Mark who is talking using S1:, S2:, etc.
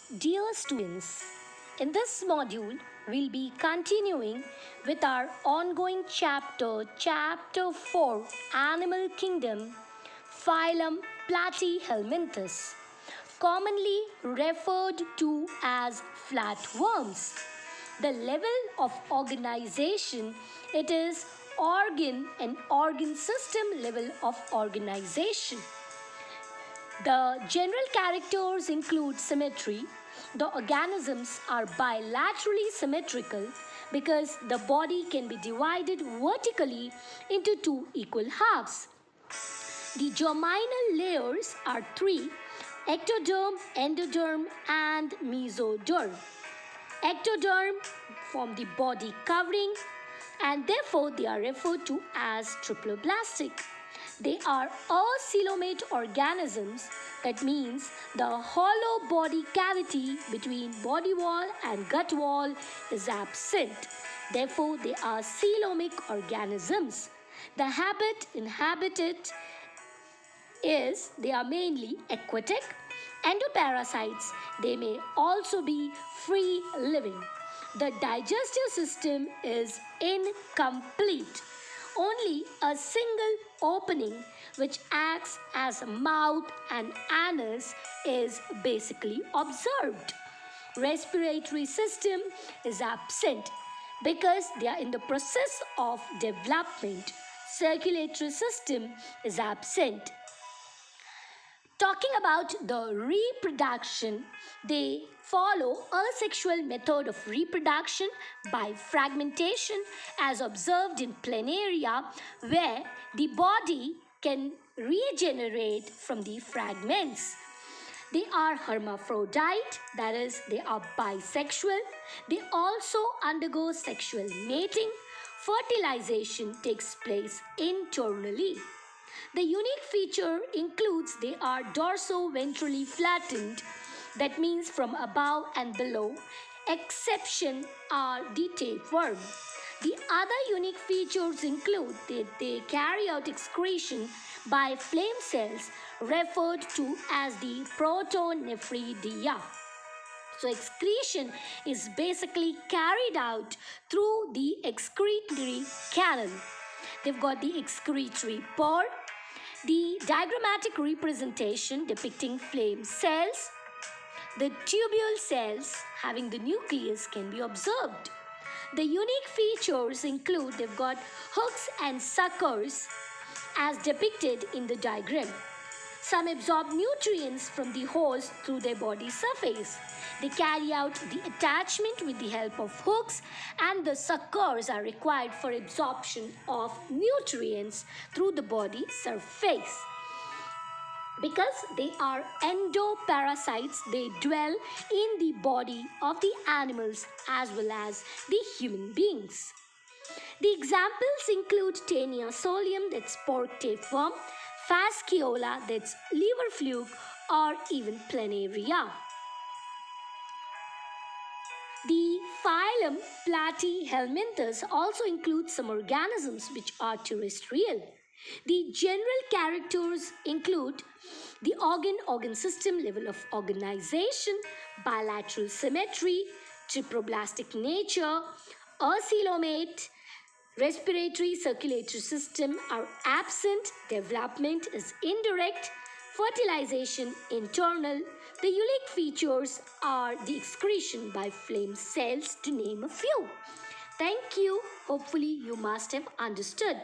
S1: Dear students, in this module, we'll be continuing with our ongoing chapter 4, Animal Kingdom, phylum Platyhelminthes, commonly referred to as flatworms. The level of organization, it is organ and organ system level of organization. The general characters include symmetry. The organisms are bilaterally symmetrical because the body can be divided vertically into two equal halves. The germinal layers are three: ectoderm, endoderm, and mesoderm. Ectoderm form the body covering and therefore they are referred to as triploblastic. They are acoelomate organisms, that means the hollow body cavity between body wall and gut wall is absent. Therefore, they are coelomic organisms. The habit inhabited is they are mainly aquatic. Endoparasites, they may also be free living. The digestive system is incomplete. Only a single opening, which acts as a mouth and anus, is basically observed. Respiratory system is absent because they are in the process of development. Circulatory system is absent. Talking about the reproduction, they follow a sexual method of reproduction by fragmentation as observed in planaria, where the body can regenerate from the fragments. They are hermaphrodite, that is, they are bisexual. They also undergo sexual mating. Fertilization takes place internally. The unique feature includes they are dorso-ventrally flattened, that means from above and below. Exception are the tapeworm. The other unique features include that they carry out excretion by flame cells referred to as the protonephridia. So excretion is basically carried out through the excretory canal. They've got the excretory pore, the diagrammatic representation depicting flame cells. The tubule cells having the nucleus can be observed. The unique features include they've got hooks and suckers as depicted in the diagram. Some absorb nutrients from the host through their body surface. They carry out the attachment with the help of hooks, and the suckers are required for absorption of nutrients through the body surface. Because they are endoparasites, they dwell in the body of the animals as well as the human beings. The examples include Taenia solium, that's pork tapeworm, Fasciola, that's liver fluke, or even planaria. The phylum Platyhelminthes also includes some organisms which are terrestrial. The general characters include the organ system level of organization, bilateral symmetry, triploblastic nature, acoelomate. Respiratory circulatory system are absent, development is indirect, fertilization internal. The unique features are the excretion by flame cells, to name a few. Thank you. Hopefully you must have understood.